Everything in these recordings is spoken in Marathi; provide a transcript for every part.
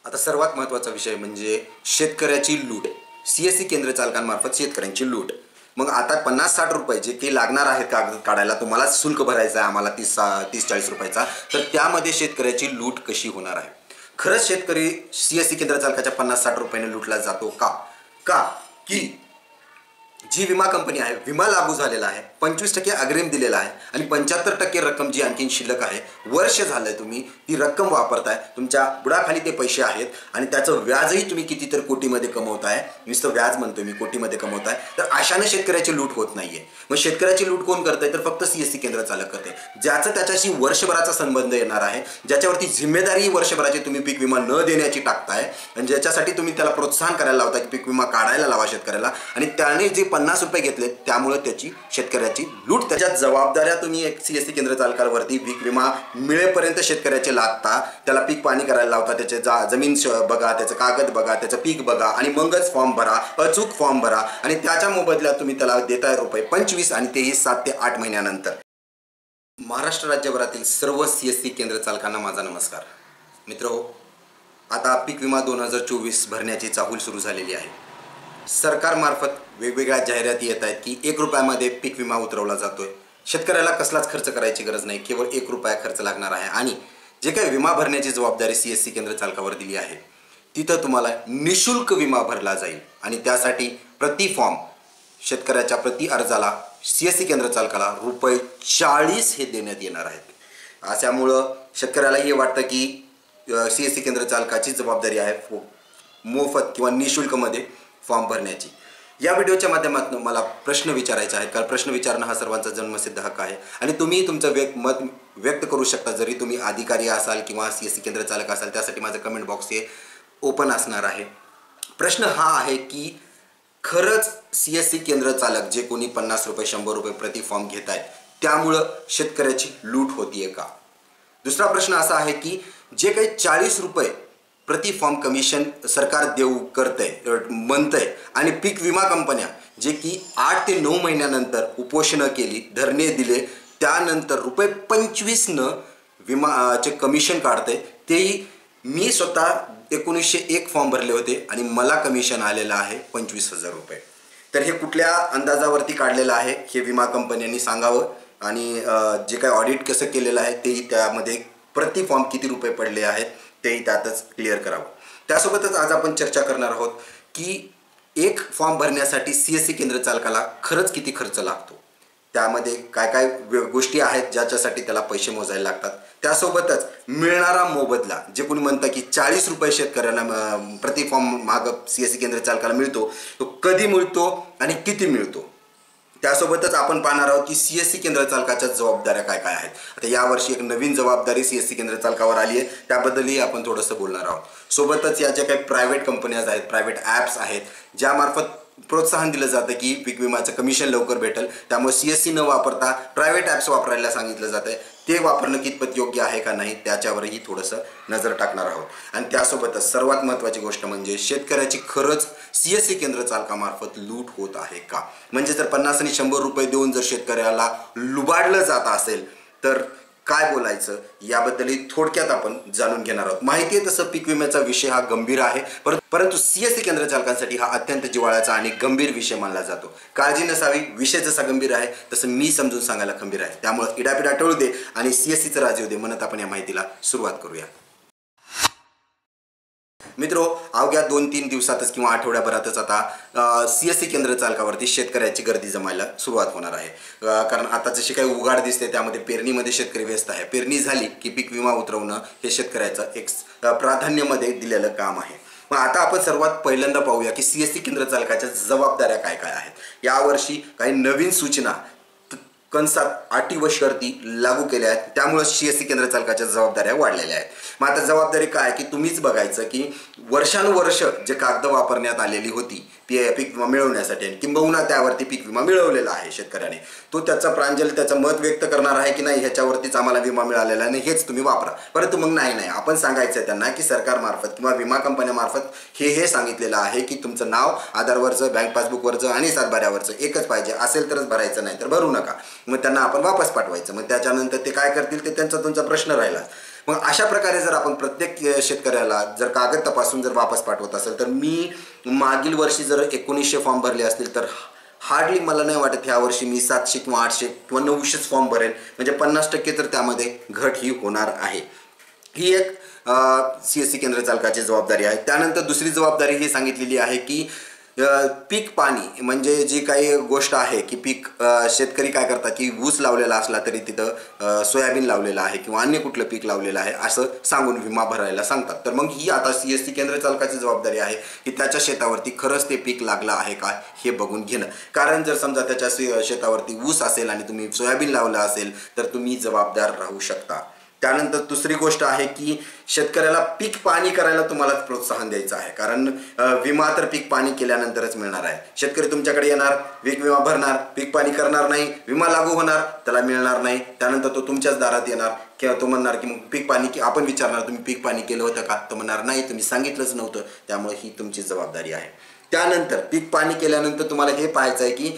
आता सर्वात महत्त्वाचा विषय म्हणजे शेतकऱ्याची लूट. सीएससी केंद्र चालकांमार्फत शेतकऱ्यांची लूट. मग आता 50-60 रुपये जे काही लागणार आहेत कागद काढायला, तुम्हाला शुल्क भरायचं आहे आम्हाला 30-40 रुपयाचा, तर त्यामध्ये शेतकऱ्याची लूट कशी होणार आहे? खरंच शेतकरी सीएससी केंद्र चालकाच्या 50-60 रुपयाने लुटला जातो का? की जी विमा कंपनी आहे, विमा लागू झालेला आहे, 25% अग्रिम दिलेला आहे आणि 75% रक्कम जी आणखीन शिल्लक आहे, वर्ष झालंय तुम्ही ती रक्कम वापरताय, तुमच्या बुडाखाली ते पैसे आहेत आणि त्याचं व्याजही तुम्ही कितीतरी कोटीमध्ये कमवताय. नुसतं व्याज म्हणतोय मी, कोटीमध्ये कमवताय. तर अशाने शेतकऱ्याची लूट होत नाहीये. मग शेतकऱ्याची लूट कोण करतंय? तर फक्त सीएससी केंद्र चालक करते, ज्याचं त्याच्याशी वर्षभराचा संबंध येणार आहे, ज्याच्यावरती जिम्मेदारी वर्षभराची तुम्ही पीक विमा न देण्याची टाकताय आणि ज्याच्यासाठी तुम्ही त्याला प्रोत्साहन करायला लावता की पीक विमा काढायला लावा शेतकऱ्याला, आणि त्याने जे 50 रुपये घेतले त्यामुळे त्याची शेतकऱ्याची लूट. त्याच्या जबाबदाऱ्या तुम्ही एक सीएससी केंद्र चालकावरती पीक विमा मिळेपर्यंत शेतकऱ्याचे लादता, त्याला पीक पाणी करायला लावता, त्याचे जमीन बघा, त्याचं कागद बघा, त्याचं पीक बघा आणि मगच फॉर्म भरा, अचूक फॉर्म भरा आणि त्याच्या मोबदल्यात तुम्ही त्याला देताय रुपये 25 आणि तेही 7 ते 8 महिन्यानंतर. महाराष्ट्र राज्यभरातील सर्व सीएससी केंद्र चालकांना माझा नमस्कार. मित्रहो, आता पीक विमा 2024 भरण्याची चाहूल सुरू झालेली आहे. सरकारमार्फत वेगवेगळ्या जाहिराती येत आहेत की 1 रुपयामध्ये पीक विमा उतरवला जातोय. शेतकऱ्याला कसलाच खर्च करायची गरज नाही, केवळ 1 रुपया खर्च लागणार आहे आणि जे काही विमा भरण्याची जबाबदारी सीएससी केंद्र चालकावर दिली आहे तिथं तुम्हाला निशुल्क विमा भरला जाईल आणि त्यासाठी प्रति फॉर्म शेतकऱ्याच्या प्रति अर्जाला सीएससी केंद्र चालकाला रुपये 40 हे देण्यात येणार आहेत. अशामुळं शेतकऱ्याला हे वाटतं की सीएससी केंद्र चालकाची जबाबदारी आहे मोफत किंवा निशुल्कमध्ये फॉर्म भरण्याची. या व्हिडिओच्या माध्यमातून मला प्रश्न विचारायचे आहेत, कारण प्रश्न विचारणं हा सर्वांचा जन्मसिद्ध हक्क आहे आणि तुम्ही तुमचं मत व्यक्त करू शकता, जरी तुम्ही अधिकारी असाल किंवा सीएससी केंद्र चालक असाल. त्यासाठी माझं कमेंट बॉक्स हे ओपन असणार आहे. प्रश्न हा आहे की खरंच सीएससी केंद्र चालक जे कोणी 50 रुपये 100 रुपये प्रति फॉर्म घेत आहेत त्यामुळं शेतकऱ्याची लूट होतीये का? दुसरा प्रश्न असा आहे की जे काही 40 रुपये प्रति फॉर्म कमिशन सरकार देऊ करतंय म्हणतंय आणि पीक विमा कंपन्या जे की 8 ते 9 महिन्यानंतर उपोषणं केली, धरणे दिले, त्यानंतर रुपये 25 विमाचे कमिशन काढते. तेही मी स्वतः 1901 फॉर्म भरले होते आणि मला कमिशन आलेलं आहे 25,000 रुपये. तर हे कुठल्या अंदाजावरती काढलेलं आहे हे विमा कंपन्यांनी सांगावं आणि जे काही ऑडिट कसं केलेलं आहे तेही त्यामध्ये प्रति फॉर्म किती रुपये पडले आहेत तेही त्यातच क्लिअर करावं. त्यासोबतच आज आपण चर्चा करणार आहोत की एक फॉर्म भरण्यासाठी सीएससी केंद्र चालकाला खरंच किती खर्च लागतो, त्यामध्ये काय काय गोष्टी आहेत ज्याच्यासाठी त्याला पैसे मोजायला लागतात. त्यासोबतच मिळणारा मोबदला, जे कोणी म्हणतं की 40 रुपये शेतकऱ्यांना प्रति फॉर्म माग सीएससी केंद्र चालकाला मिळतो, तो कधी मिळतो आणि किती मिळतो. त्यासोबतच आपण पाहणार आहोत की सीएससी केंद्र चालकाच्या जबाबदाऱ्या काय काय आहेत. आता यावर्षी एक नवीन जबाबदारी सीएससी केंद्र चालकावर आली आहे, त्याबद्दलही आपण थोडंसं बोलणार आहोत. सोबतच या ज्या काही प्रायव्हेट कंपन्याज आहेत, प्रायव्हेट ॲप्स आहेत, ज्यामार्फत प्रोत्साहन दिलं जातं की पीक विमाचं कमिशन लवकर भेटेल, त्यामुळे सीएससी न वापरता प्रायव्हेट ॲप्स वापरायला सांगितलं जातं. ते वापरणं कितपत योग्य आहे का नाही त्याच्यावरही थोडंसं नजर टाकणार आहोत. आणि त्यासोबतच सर्वात महत्त्वाची गोष्ट म्हणजे शेतकऱ्याची खरंच सीएससी केंद्र चालकामार्फत लूट होत आहे का? म्हणजे जर 50 आणि 100 रुपये देऊन जर शेतकऱ्याला लुबाडलं जात असेल तर काय बोलायचं याबद्दलही थोडक्यात आपण जाणून घेणार आहोत. माहिती आहे तसं पीक विम्याचा विषय हा गंभीर आहे, परंतु सीएससी केंद्र चालकांसाठी हा अत्यंत जिव्हाळ्याचा आणि गंभीर विषय मानला जातो. काळजी नसावी, विषय जसा गंभीर आहे तसं मी समजून सांगायला खंबीर आहे. त्यामुळे इडापिडा टळू दे आणि सीएससीचं राज येऊ दे म्हणत आपण या माहितीला सुरुवात करूया. मित्रो, अवघ्या 2-3 दिवसातच किंवा आठवड्याभरातच आता सीएससी केंद्र चालकावरती शेतकऱ्याची गर्दी जमायला सुरुवात होणार आहे. कारण आता जशी काही उघाड दिसते त्यामध्ये पेरणीमध्ये शेतकरी व्यस्त आहे. पेरणी झाली की पीक विमा उतरवणं हे शेतकऱ्याचं एक प्राधान्यामध्ये दिलेलं काम आहे. मग आता आपण सर्वात पहिल्यांदा पाहूया की सीएससी केंद्र चालकाच्या जबाबदाऱ्या काय काय आहेत. यावर्षी काही नवीन सूचना कंसात अटी व शर्ती लागू केल्या आहेत, त्यामुळे सीएससी केंद्र चालकाच्या जबाबदाऱ्या वाढलेल्या आहेत. मग आता जबाबदारी काय की तुम्हीच बघायचं की वर्षानुवर्ष जे कागद वापरण्यात आलेली होती पीक विमा मिळवण्यासाठी आणि किंबहुना त्यावरती पीक विमा मिळवलेला आहे शेतकऱ्याने, तो त्याचा प्रांजल त्याचं मत व्यक्त करणार आहे की नाही ह्याच्यावरतीच आम्हाला विमा मिळालेला आहे हेच तुम्ही वापरा. परंतु मग नाही आपण सांगायचं त्यांना की सरकारमार्फत किंवा विमा कंपन्यामार्फत हे सांगितलेलं आहे की तुमचं नाव आधारवरचं, बँक पासबुकवरचं आणि सातबाऱ्यावरचं एकच पाहिजे, असेल तरच भरायचं, नाही तर भरू नका. मग त्यांना आपण वापस पाठवायचं. मग त्याच्यानंतर ते काय करतील ते तुमचा प्रश्न राहिला. मग अशा प्रकारे जर आपण प्रत्येक शेतकऱ्याला जर कागद तपासून जर वापस पाठवत असेल तर मी मागील वर्षी जर 1900 फॉर्म भरले असतील तर हार्डली मला नाही वाटत ह्या वर्षी मी 700 किंवा 800 किंवा 900 फॉर्म भरेल, म्हणजे 50% तर त्यामध्ये घट ही होणार आहे. ही एक CSC केंद्र चालकाची जबाबदारी आहे. त्यानंतर दुसरी जबाबदारी ही सांगितलेली आहे की पीक पाणी, म्हणजे जी काही गोष्ट आहे की पीक शेतकरी काय करतात की ऊस लावलेला असला तरी तिथं सोयाबीन लावलेलं आहे किंवा अन्य कुठलं पीक लावलेलं आहे असं सांगून विमा भरायला सांगतात. तर मग ही आता CSC केंद्र चालकाची जबाबदारी आहे की त्याच्या शेतावरती खरंच ते पीक लागलं आहे का हे बघून घेणं. कारण जर समजा त्याच्या शेतावरती ऊस असेल आणि तुम्ही सोयाबीन लावलं असेल तर तुम्ही जबाबदार राहू शकता. त्यानंतर दुसरी गोष्ट आहे की शेतकऱ्याला पीक पाणी करायला तुम्हालाच प्रोत्साहन द्यायचं आहे, कारण विमा तर पीक पाणी केल्यानंतरच मिळणार आहे. शेतकरी तुमच्याकडे येणार, पीक विमा भरणार, पीक पाणी करणार नाही, विमा लागू होणार, त्याला मिळणार नाही. त्यानंतर तो तुमच्याच दारात येणार किंवा तो म्हणणार की मग पीक पाणी की आपण विचारणार तुम्ही पीक पाणी केलं होतं का, तो म्हणणार नाही तुम्ही सांगितलंच नव्हतं. त्यामुळे ही तुमची जबाबदारी आहे. त्यानंतर पीक पाणी केल्यानंतर तुम्हाला हे पाहायचं आहे की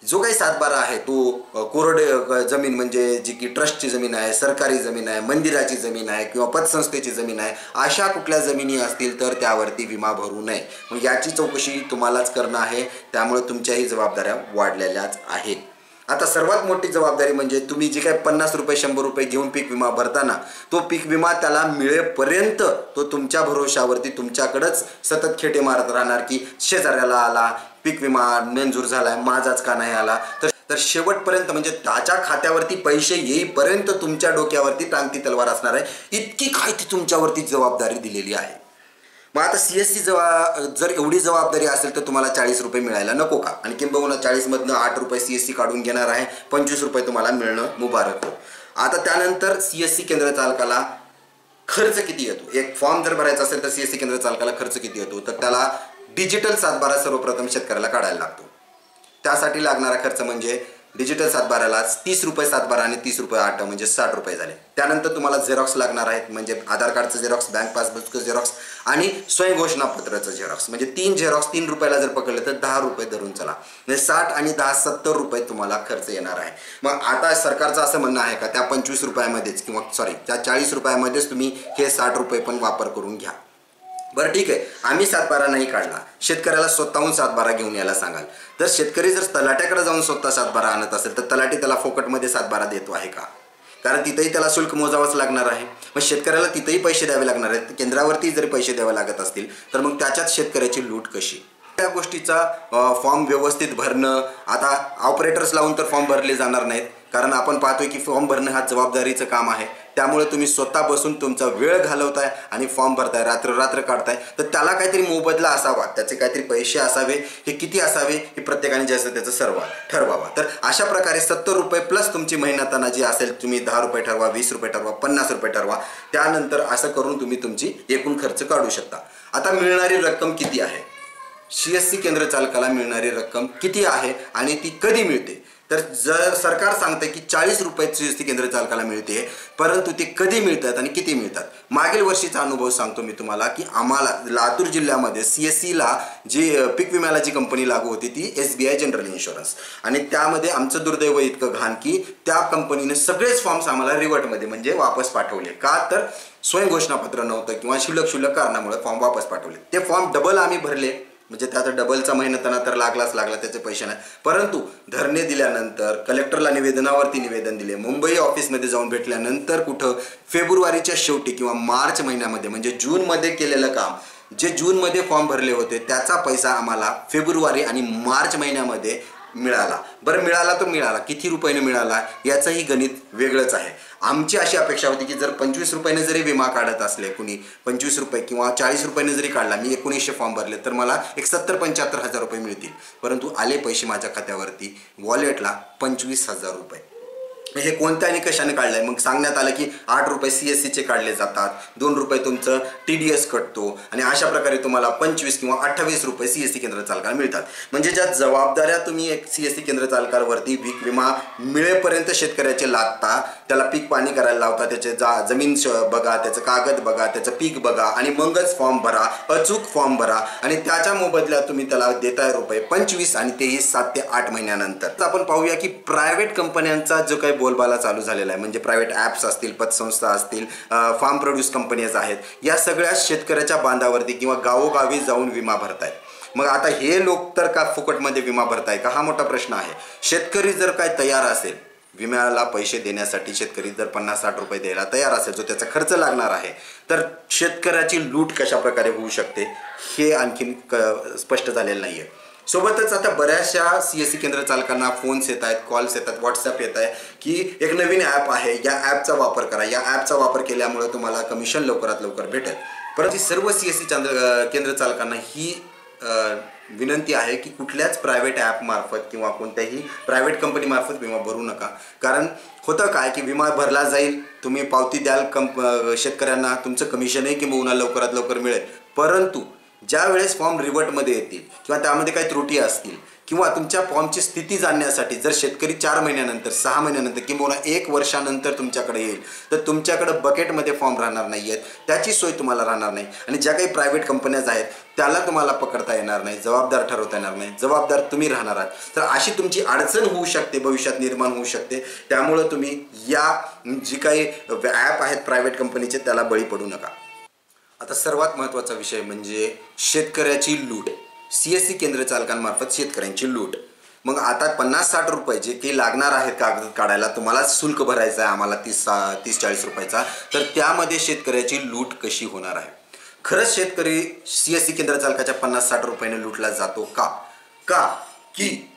जो काही 7/12 आहे तो कोरडे जमीन, म्हणजे जी की ट्रस्टची जमीन आहे, सरकारी जमीन आहे, मंदिराची जमीन आहे किंवा पतसंस्थेची जमीन आहे, अशा कुठल्या जमिनी असतील तर त्यावरती विमा भरू नये. मग याची चौकशी तुम्हालाच करणं आहे. त्यामुळे तुमच्याही जबाबदाऱ्या वाढलेल्याच आहेत. आता सर्वात मोठी जबाबदारी म्हणजे तुम्ही जे काही 50 रुपये 100 रुपये घेऊन पीक विमा भरताना तो पीक विमा त्याला मिळेपर्यंत तो तुमच्या भरोशावरती तुमच्याकडंच सतत खेटे मारत राहणार की शेजाऱ्याला आला पीक विमा मंजूर झालाय, माझाच का नाही आला. तर शेवटपर्यंत म्हणजे त्याच्या खात्यावरती पैसे येईपर्यंत तुमच्या डोक्यावरती टांगती तलवार असणार आहे. इतकी काय ती तुमच्यावरती जबाबदारी दिलेली आहे. मग आता CSC जर एवढी जबाबदारी असेल तर तुम्हाला 40 रुपये मिळायला नको का? आणि किंबहुना 40मधनं 8 रुपये CSC काढून घेणार आहे, 25 रुपये तुम्हाला मिळणं मुबारक हो. आता त्यानंतर CSC केंद्र चालकाला खर्च किती येतो? एक फॉर्म जर भरायचा असेल तर CSC केंद्र चालकाला खर्च किती येतो? तर त्याला डिजिटल 7/12 सर्वप्रथम शेतकऱ्याला काढायला लागतो. त्यासाठी लागणारा खर्च म्हणजे डिजिटल 7/12ला 30 रुपये 7/12 आणि 30 रुपये 8 म्हणजे 60 रुपये झाले. त्यानंतर तुम्हाला झेरॉक्स लागणार आहेत, म्हणजे आधार कार्डचं झेरॉक्स, बँक पासबुकचं झेरॉक्स आणि स्वयंघोषणापत्राचं झेरॉक्स, म्हणजे 3 झेरॉक्स 3 रुपयाला जर पकडलं तर 10 रुपये धरून चला, म्हणजे 60 आणि 10 70 रुपये तुम्हाला खर्च येणार आहे. मग आता सरकारचं असं म्हणणं आहे का त्या 25 रुपयामध्येच किंवा त्या 40 रुपयामध्येच तुम्ही हे 60 रुपये पण वापर करून घ्या. बरं ठीक आहे, आम्ही 7/12 नाही काढला, शेतकऱ्याला स्वतःहून 7/12 घेऊन यायला सांगाल तर शेतकरी जर तलाट्याकडे जाऊन स्वतः 7/12 आणत असेल तर तलाठी त्याला फोकटमध्ये 7/12 देतो आहे का? कारण तिथेही त्याला शुल्क मोजावंच लागणार आहे. मग शेतकऱ्याला तिथेही पैसे द्यावे लागणार आहेत. केंद्रावरती जरी पैसे द्यावे लागत असतील तर मग त्याच्यात शेतकऱ्याची लूट कशी? त्या गोष्टीचा फॉर्म व्यवस्थित भरणं, आता ऑपरेटर्स लावून तर फॉर्म भरले जाणार नाहीत, कारण आपण पाहतोय की फॉर्म भरणं हा जबाबदारीचं काम आहे. त्यामुळे तुम्ही स्वतः बसून तुमचा वेळ घालवताय आणि फॉर्म भरताय, रात्र काढताय, तर त्याला काहीतरी मोबदला असावा, त्याचे काहीतरी पैसे असावे. हे किती असावे हे प्रत्येकाने जे असेल त्याचं ठरवावा. तर अशा प्रकारे 70 रुपये प्लस तुमची मेहनताना जी असेल, तुम्ही 10 रुपये ठरवा, 20 रुपये ठरवा, 50 रुपये ठरवा, त्यानंतर असं करून तुम्ही तुमची एकूण खर्च काढू शकता. आता मिळणारी रक्कम किती आहे? CSC केंद्र चालकाला मिळणारी रक्कम किती आहे आणि ती कधी मिळते? तर जर सरकार सांगते की 40 रुपये CSC केंद्र चालकाला मिळते, परंतु ते कधी मिळतात आणि किती मिळतात? मागील वर्षीचा अनुभव सांगतो मी तुम्हाला की आम्हाला लातूर जिल्ह्यामध्ये CSCला जी पीक विम्याला जी कंपनी लागू होती ती SBI जनरल इन्शुरन्स, आणि त्यामध्ये आमचं दुर्दैव इतकं घाण की त्या कंपनीने सगळेच फॉर्म्स आम्हाला रिव्हर्टमध्ये म्हणजे वापस पाठवले. का तर स्वयंघोषणापत्र नव्हतं किंवा क्षुल्लक कारणामुळे फॉर्म वापस पाठवले. ते फॉर्म डबल आम्ही भरले, म्हणजे त्याचा डबलचा मेहनताना तर लागला त्याचे पैसे नाही, परंतु धरणे दिल्यानंतर कलेक्टरला निवेदनावरती निवेदन दिले, मुंबई ऑफिसमध्ये जाऊन भेटल्यानंतर कुठं फेब्रुवारीच्या शेवटी किंवा मार्च महिन्यामध्ये, म्हणजे जूनमध्ये केलेलं काम, जे जूनमध्ये फॉर्म भरले होते त्याचा पैसा आम्हाला फेब्रुवारी आणि मार्च महिन्यामध्ये मिळाला. बरं मिळाला तो मिळाला, किती रुपयाने मिळाला याचंही गणित वेगळंच आहे. आमची अशी अपेक्षा होती की जर 25 रुपयाने जरी विमा काढत असले कुणी, 25 रुपये किंवा 40 रुपयाने जरी काढला, मी 1900 फॉर्म भरले तर मला एक 70-75 हजार रुपये मिळतील, परंतु आले पैसे माझ्या खात्यावरती वॉलेटला 25,000 रुपये. हे कोणत्या आणि कशाने काढलंय? मग सांगण्यात आलं की 8 रुपये CSCचे काढले जातात, 2 रुपये तुमचं TDS कटतो आणि अशा प्रकारे तुम्हाला 25 किंवा 28 रुपये CSC केंद्र चालकाला मिळतात. म्हणजे ज्या जबाबदाऱ्या तुम्ही एक CSC केंद्र चालकावरती पीक विमा मिळेपर्यंत शेतकऱ्याचे लादता, त्याला पीक पाणी करायला लावता, त्याचे जमीन बघा, त्याचं कागद बघा, त्याचं पीक बघा आणि मगच फॉर्म भरा, अचूक फॉर्म भरा, आणि त्याच्या मोबदल्यात तुम्ही त्याला देताय रुपये 25 आणि तेही 7 ते 8 महिन्यानंतर. आपण पाहूया की प्रायव्हेट कंपन्यांचा जो काही बोलबाला चालू झालेला आहे. म्हणजे प्रायव्हेट ॲप्स असतील, पतसंस्था असतील, फार्म प्रोड्यूस कंपनीज आहेत, या सगळ्या शेतकऱ्याच्या बांधावरती किंवा गावोगावी जाऊन विमा भरतायत. मग आता हे लोक तर का फुकटमध्ये विमा भरताय का, हा मोठा प्रश्न आहे. शेतकरी जर काय तयार असेल विम्याला पैसे देण्यासाठी, शेतकरी जर 50-60 रुपये द्यायला तयार असेल, जो त्याचा खर्च लागणार आहे, तर शेतकऱ्याची लूट कशा प्रकारे होऊ शकते हे आणखीन स्पष्ट झालेलं नाही आहे. सोबतच आता बऱ्याचशा CSC केंद्र चालकांना फोन्स येत आहेत, कॉल्स येतात, व्हॉट्सअप येत आहे की एक नवीन ॲप आहे, या ॲपचा वापर करा, या ॲपचा वापर केल्यामुळे तुम्हाला कमिशन लवकरात लवकर भेटेल. परंतु सर्व CSC केंद्र चालकांना ही विनंती आहे की कुठल्याच प्रायव्हेट ॲप मार्फत किंवा कोणत्याही प्रायव्हेट कंपनी मार्फत विमा भरू नका. कारण होतं काय की विमा भरला जाईल, तुम्ही पावती द्याल शेतकऱ्यांना, तुमचं कमिशनही किंवा लवकरात लवकर मिळेल. परंतु ज्या वेळेस फॉर्म रिव्हर्टमध्ये येतील किंवा त्यामध्ये काही त्रुटी असतील किंवा तुमच्या फॉर्मची स्थिती जाणण्यासाठी जर शेतकरी 4 महिन्यानंतर, 6 महिन्यानंतर किंवा 1 वर्षानंतर तुमच्याकडे येईल, तर तुमच्याकडे बकेटमध्ये फॉर्म राहणार नाही आहेत, त्याची सोय तुम्हाला राहणार नाही. आणि ज्या काही प्रायव्हेट कंपन्याज आहेत त्याला तुम्हाला पकडता येणार नाही, जबाबदार ठरवता येणार नाही, जबाबदार तुम्ही राहणार आहात. तर अशी तुमची अडचण होऊ शकते, भविष्यात निर्माण होऊ शकते. त्यामुळं तुम्ही या जी काही ॲप आहेत प्रायव्हेट कंपनीचे त्याला बळी पडू नका. आता सर्वात महत्त्वाचा विषय म्हणजे शेतकऱ्याची लूट. CSC केंद्र चालकांमार्फत शेतकऱ्यांची लूट. मग आता 50-60 रुपये जे काही लागणार आहेत कागद काढायला, तुम्हाला शुल्क भरायचं आहे आम्हाला 30-40 रुपयाचा, तर त्यामध्ये शेतकऱ्याची लूट कशी होणार आहे. खरंच शेतकरी CSC केंद्र चालकाच्या 50-60 रुपयाने लूटला जातो का की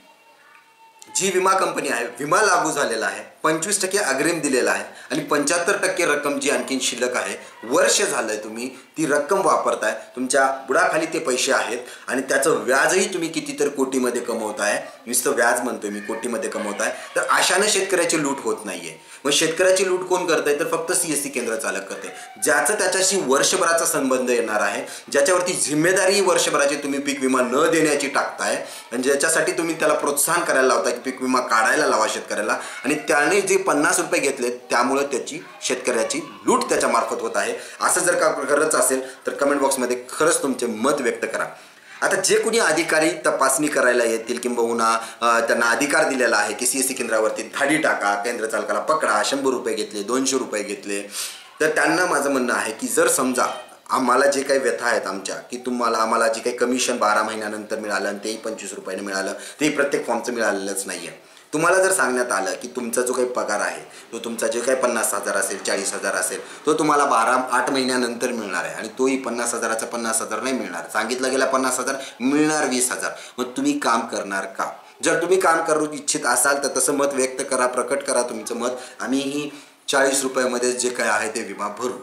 जी विमा कंपनी आहे, विमा लागू झालेला आहे, 25% अग्रिम दिलेला आहे आणि 75% रक्कम जी आणखीन शिल्लक आहे, वर्ष झालंय तुम्ही ती रक्कम वापरताय, तुमच्या बुडाखाली ते पैसे आहेत आणि त्याचं व्याजही तुम्ही कितीतर कोटीमध्ये कमवताय. नुसतं व्याज म्हणतोय मी, कोटीमध्ये कमवताय. तर अशाने शेतकऱ्याची लूट होत नाहीये. मग शेतकऱ्याची लूट कोण करतंय, तर फक्त CSC केंद्र चालक करते, ज्याचं त्याच्याशी वर्षभराचा संबंध येणार आहे, ज्याच्यावरती जिम्मेदारी वर्षभराची तुम्ही पीक विमा न देण्याची टाकताय आणि ज्याच्यासाठी तुम्ही त्याला प्रोत्साहन करायला लावताय की पीक विमा काढायला लावा शेतकऱ्याला, आणि त्याने जे 50 रुपये घेतले त्यामुळे त्याची शेतकऱ्याची लूट त्याच्या मार्फत होत आहे. असं जर का खरंच असेल तर कमेंट बॉक्समध्ये खरंच तुमचे मत व्यक्त करा. आता जे कोणी अधिकारी तपासणी करायला येतील किंबहुना त्यांना अधिकार दिलेला आहे की CSC केंद्रावरती धाडी टाका, केंद्र चालकाला पकडा, 100 रुपये घेतले, 200 रुपये घेतले, तर त्यांना माझं म्हणणं आहे की जर समजा आम्हाला जे काही व्यथा आहेत आमच्या की आम्हाला जे काही कमिशन 12 महिन्यानंतर मिळालं आणि तेही 25 रुपयाने मिळालं, तेही प्रत्येक फॉर्मचं मिळालेलंच नाही आहे. तुम्हाला जर सांगण्यात आलं की तुमचा जो काही पगार आहे तो तुमचा जे काही 50,000 असेल, 40,000 असेल, तो तुम्हाला 8 महिन्यानंतर मिळणार आहे आणि तोही 50,000चा 50,000 नाही मिळणार, सांगितलं गेला 50,000 मिळणार 20,000. मग तुम्ही काम करणार का? जर तुम्ही काम करू इच्छित असाल तर तसं मत व्यक्त करा, प्रकट करा तुमचं मत. आम्हीही 40 रुपयामध्ये जे काय आहे ते विमा भरू.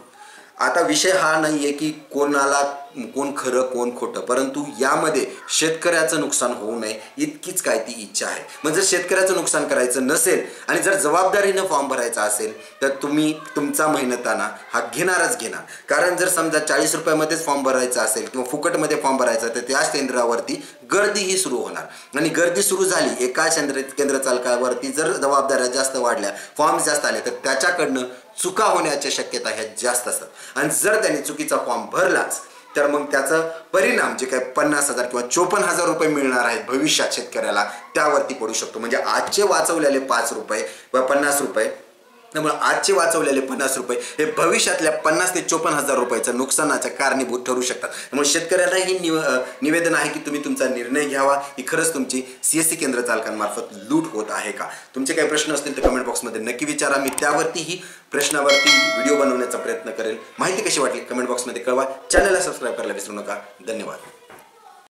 आता विषय हा नाही आहे की कोण खरं कोण खोटं, परंतु यामध्ये शेतकऱ्याचं नुकसान होऊ नये इतकीच काय ती इच्छा आहे. मग जर शेतकऱ्याचं नुकसान करायचं नसेल आणि जर जबाबदारीनं फॉर्म भरायचा असेल तर तुम्ही तुमचा मेहनताना हा घेणारच घेणार. कारण जर समजा 40 रुपयामध्येच फॉर्म भरायचा असेल किंवा फुकटमध्ये फॉर्म भरायचा तर त्याच केंद्रावरती गर्दीही सुरू होणार आणि गर्दी सुरू झाली, एका केंद्र चालकावरती जर जबाबदाऱ्या जास्त वाढल्या, फॉर्म जास्त आले, तर त्याच्याकडनं चुका होण्याच्या शक्यता ह्या जास्त असतात. आणि जर त्याने चुकीचा फॉर्म भरलाच तर मग त्याचा परिणाम जे काही 50,000 किंवा 54,000 रुपये मिळणार आहेत भविष्यात शेतकऱ्याला त्यावरती पडू शकतो. म्हणजे आजचे वाचवलेले 5 रुपये व 50 रुपये, त्यामुळे आजचे वाचवलेले 50 रुपये हे भविष्यातल्या 50,000 ते 54,000 रुपयाचं नुकसानाच्या कारणीभूत ठरू शकतात. त्यामुळे शेतकऱ्याला ही निवेदन आहे की तुम्ही तुमचा निर्णय घ्यावा की खरंच तुमची CSC केंद्र चालकांमार्फत लूट होत आहे का. तुमचे काही प्रश्न असतील तर कमेंट बॉक्समध्ये नक्की विचारा. मी त्यावरतीही प्रश्नावरती व्हिडिओ बनवण्याचा प्रयत्न करेल. माहिती कशी वाटली कमेंट बॉक्समध्ये कळवा. चॅनलला सबस्क्राईब करायला विसरू नका. धन्यवाद.